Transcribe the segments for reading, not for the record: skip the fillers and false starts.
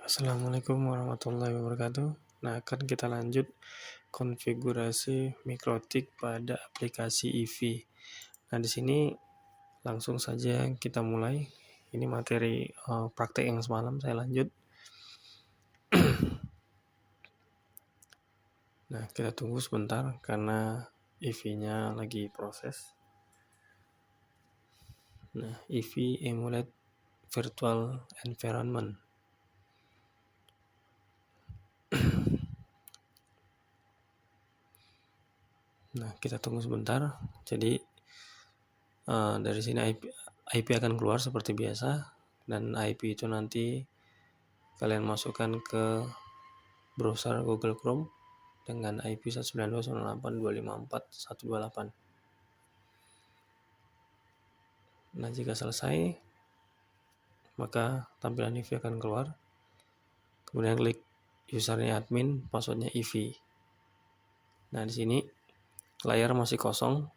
Assalamualaikum warahmatullahi wabarakatuh. Nah, akan kita lanjut konfigurasi mikrotik pada aplikasi EV. Nah, di sini langsung saja kita mulai. Ini materi praktek yang semalam saya lanjut. Nah, kita tunggu sebentar karena EV-nya lagi proses. Nah, EV Emulate Virtual Environment. Nah, kita tunggu sebentar. Jadi dari sini IP akan keluar seperti biasa, dan IP itu nanti kalian masukkan ke browser Google Chrome dengan IP 192.168.254.128. Nah, jika selesai, maka tampilan EV akan keluar. Kemudian klik usernya admin, passwordnya EV. Nah, di sini layar masih kosong,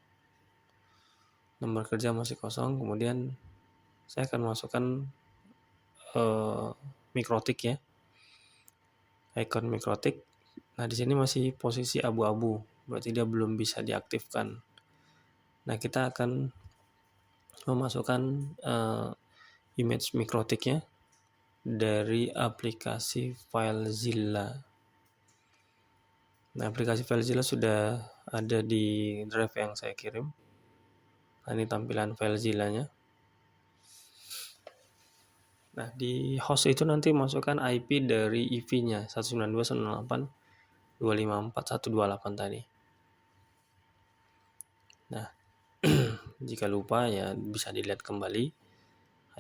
nomor kerja masih kosong. Kemudian saya akan masukkan mikrotik ya, icon mikrotik. Nah, di sini masih posisi abu-abu, berarti dia belum bisa diaktifkan. Nah, kita akan memasukkan image mikrotiknya dari aplikasi FileZilla. Nah, aplikasi FileZilla sudah ada di drive yang saya kirim. Nah, ini tampilan FileZilla-nya. Nah, di host itu nanti masukkan IP dari EV-nya 192.168.254.128 tadi. Nah, jika lupa ya bisa dilihat kembali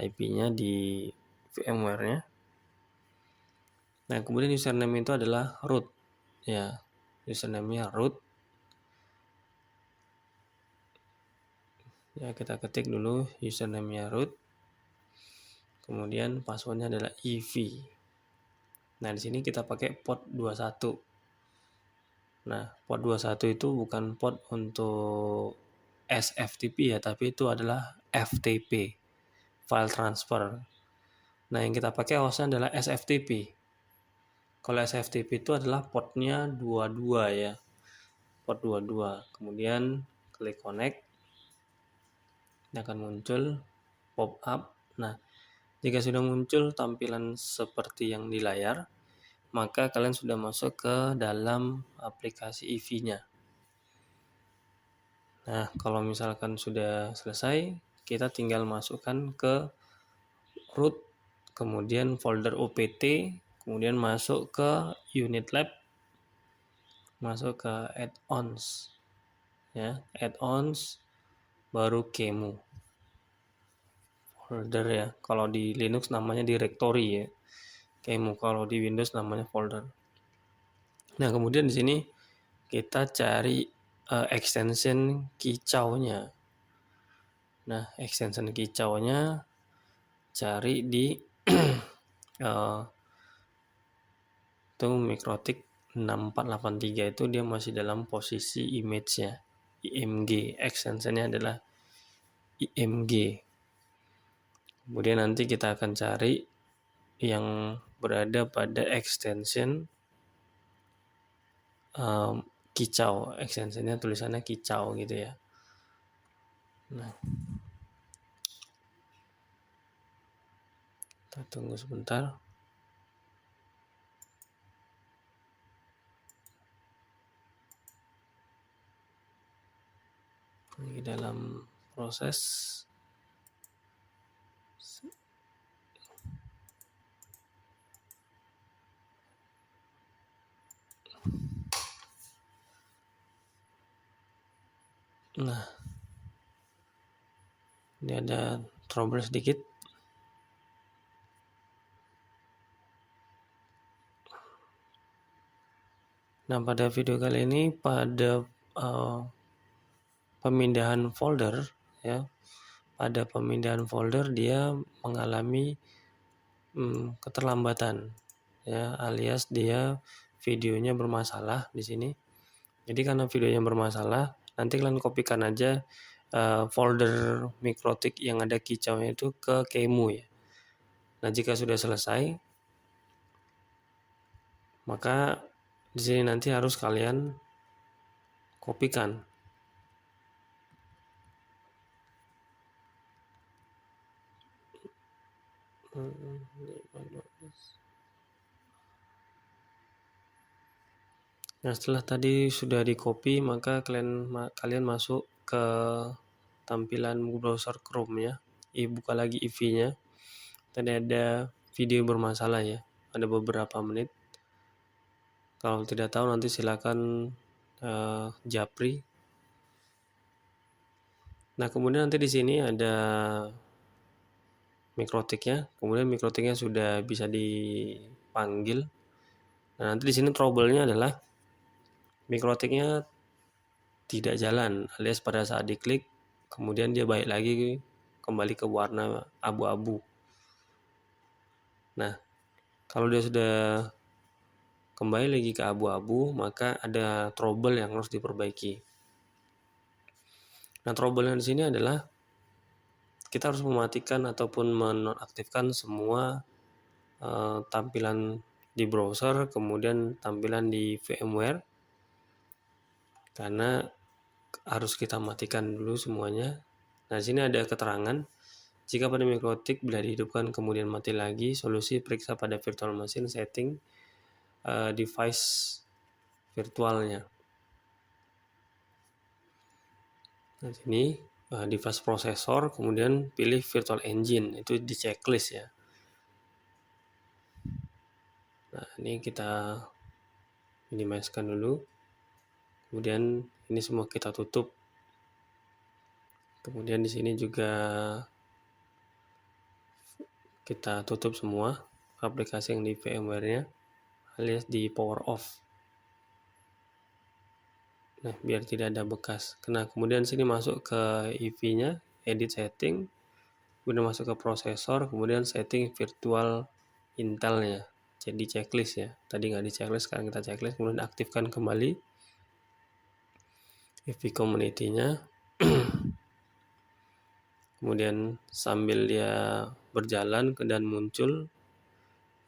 IP-nya di VMware-nya. Nah, kemudian username itu adalah root. Ya, username-nya root. Ya, kita ketik dulu username-nya root. Kemudian passwordnya adalah EV. Nah, di sini kita pakai port 21. Nah, port 21 itu bukan port untuk SFTP ya, tapi itu adalah FTP, file transfer. Nah, yang kita pakai hostnya adalah SFTP. Kalau SFTP itu adalah portnya 22 ya, port 22. Kemudian klik connect, ini akan muncul pop up. Nah, jika sudah muncul tampilan seperti yang di layar, maka kalian sudah masuk ke dalam aplikasi EV-nya. Nah, kalau misalkan sudah selesai, kita tinggal masukkan ke root, kemudian folder OPT, kemudian masuk ke unit lab, masuk ke add-ons. Ya, add-ons baru QEMU. Folder ya. Kalau di Linux namanya directory ya. QEMU, kalau di Windows namanya folder. Nah, kemudian di sini kita cari extension kicaunya. Nah, extension kicaunya cari di itu mikrotik 6483 itu dia masih dalam posisi image-nya IMG, extensionnya adalah IMG. Kemudian nanti kita akan cari yang berada pada extension kicau, extensionnya tulisannya kicau gitu ya. Nah, kita tunggu sebentar. Ini dalam proses. Nah, ini ada trouble sedikit. Nah, pada video kali ini pada pemindahan folder ya, pada pemindahan folder dia mengalami keterlambatan ya, alias dia videonya bermasalah di sini. Jadi karena videonya bermasalah, nanti kalian kopikan aja folder mikrotik yang ada kicaunya itu ke QEMU ya. Nah, jika sudah selesai, Maka di sini nanti harus kalian kopikan. Nah, setelah tadi sudah di copy, maka kalian masuk ke tampilan browser Chrome ya. Buka lagi IV-nya. Tadi ada video bermasalah ya. Ada beberapa menit. Kalau tidak tahu nanti silakan japri. Nah, kemudian nanti di sini ada mikrotiknya. Kemudian mikrotiknya sudah bisa dipanggil. Nah, nanti di sini trouble-nya adalah mikrotiknya tidak jalan, alias pada saat diklik kemudian dia balik lagi kembali ke warna abu-abu. Nah, kalau dia sudah kembali lagi ke abu-abu, maka ada trouble yang harus diperbaiki. Nah, trouble yang di sini adalah kita harus mematikan ataupun menonaktifkan semua tampilan di browser, kemudian tampilan di VMware, karena harus kita matikan dulu semuanya. Nah, di sini ada keterangan, jika pada mikrotik bila dihidupkan kemudian mati lagi, solusi periksa pada virtual machine setting device virtualnya. Nah, sini device processor, kemudian pilih virtual engine, itu di checklist ya. Nah, ini kita minimizekan dulu. Kemudian ini semua kita tutup. Kemudian di sini juga kita tutup semua aplikasi yang di VMware-nya alias di power off. Nah, biar tidak ada bekas. Nah, kemudian sini masuk ke IV-nya, edit setting, kemudian masuk ke prosesor, kemudian setting virtual Intel-nya. Jadi checklist ya. Tadi nggak di checklist, sekarang kita checklist, kemudian aktifkan kembali IV community-nya. Kemudian sambil dia berjalan dan muncul,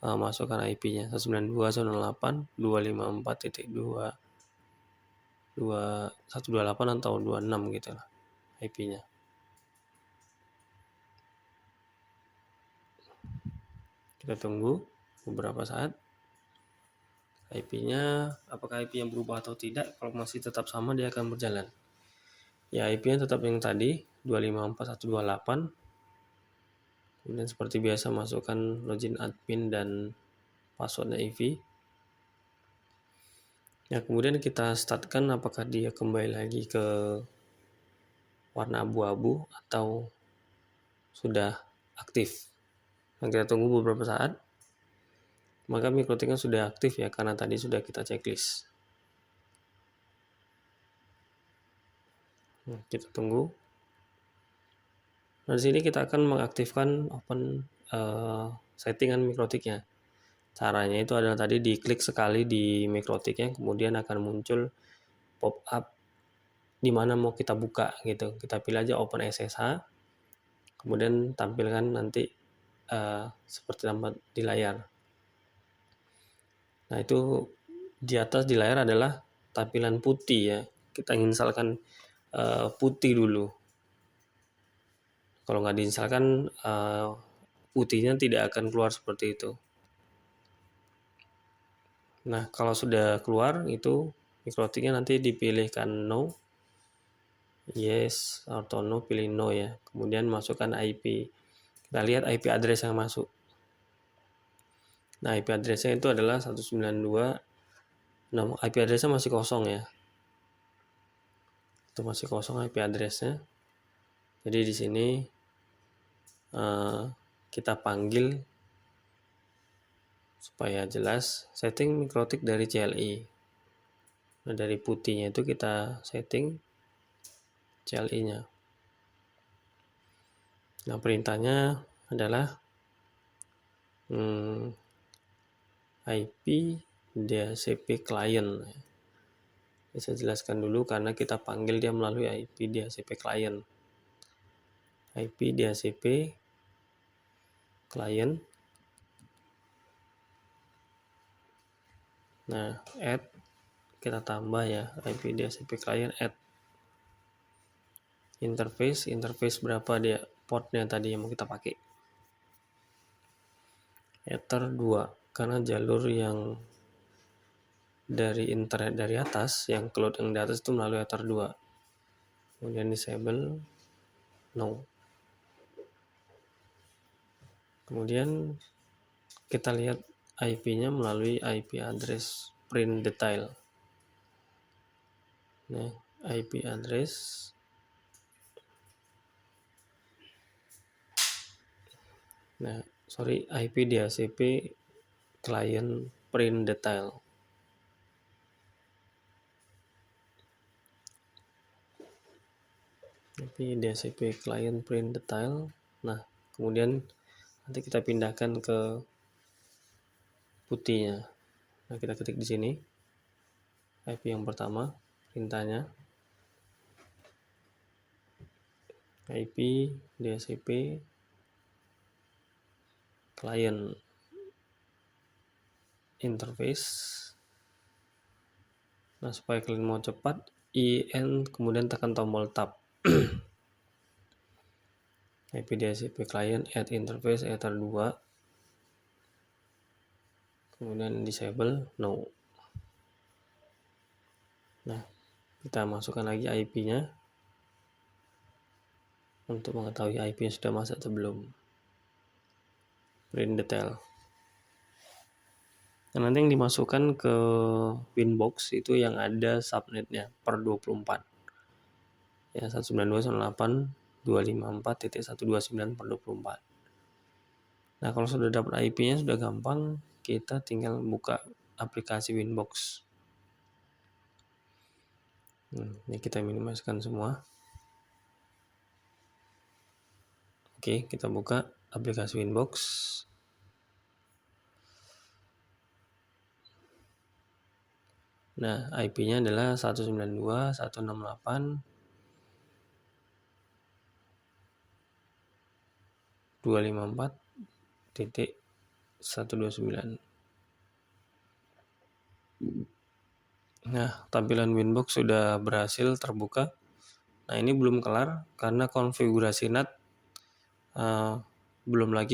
masukkan IP-nya 192.168.2.128 atau 26 gitu lah IP-nya. Kita tunggu beberapa saat. IP-nya apakah IP yang berubah atau tidak? Kalau masih tetap sama dia akan berjalan. Ya, IP-nya tetap yang tadi 254.128. Kemudian seperti biasa masukkan login admin dan passwordnya IV. Ya, kemudian kita startkan apakah dia kembali lagi ke warna abu-abu atau sudah aktif. Nah, kita tunggu beberapa saat. Maka mikrotiknya sudah aktif ya, karena tadi sudah kita checklist. Nah, kita tunggu. Nah, di sini kita akan mengaktifkan open settingan mikrotiknya. Caranya itu adalah tadi diklik sekali di mikrotiknya, kemudian akan muncul pop up di mana mau kita buka gitu. Kita pilih aja open SSH, kemudian tampilkan nanti seperti tampak di layar. Nah, itu di atas di layar adalah tampilan putih ya. Kita instalkan putih dulu. Kalau nggak diinstalkan putihnya tidak akan keluar seperti itu. Nah, kalau sudah keluar itu mikrotiknya nanti dipilihkan no, yes atau no, pilih no ya. Kemudian masukkan IP. Kita lihat IP address yang masuk. Nah, IP addressnya itu adalah 192. Nah, IP addressnya masih kosong ya. Itu masih kosong IP addressnya. Jadi di sini kita panggil supaya jelas setting mikrotik dari CLI. Nah, dari putihnya itu kita setting CLI-nya. Nah, perintahnya adalah IP DHCP client. Saya jelaskan dulu karena kita panggil dia melalui IP DHCP client. IP DHCP client. Nah, add kita tambah ya IP DHCP client, add interface berapa dia portnya tadi yang mau kita pakai. Ether 2 karena jalur yang dari internet dari atas, yang cloud yang di atas itu melalui Ether 2. Kemudian disable no. Kemudian kita lihat IP-nya melalui IP address print detail. Nah, IP address IP DHCP client print detail. IP DHCP client print detail. Nah, kemudian nanti kita pindahkan ke putihnya. Nah, kita ketik di sini IP yang pertama, perintahnya IP DHCP client interface. Nah, supaya kalian mau cepat, IN kemudian tekan tombol tab. IP DHCP client add interface Ether 2. Kemudian disable no. Nah, kita masukkan lagi IP-nya untuk mengetahui IP-nya sudah masuk atau belum. Print detail. Nah, nanti yang dimasukkan ke Winbox itu yang ada subnetnya per 24. Ya, 192.168.254.129/24. Nah, kalau sudah dapat IP-nya sudah gampang, kita tinggal buka aplikasi Winbox. Ini kita minimasikan semua. Oke, kita buka aplikasi Winbox. Nah, IP-nya adalah 192.168.254.129. Nah, tampilan Winbox sudah berhasil terbuka. Nah, ini belum kelar karena konfigurasi NAT belum lagi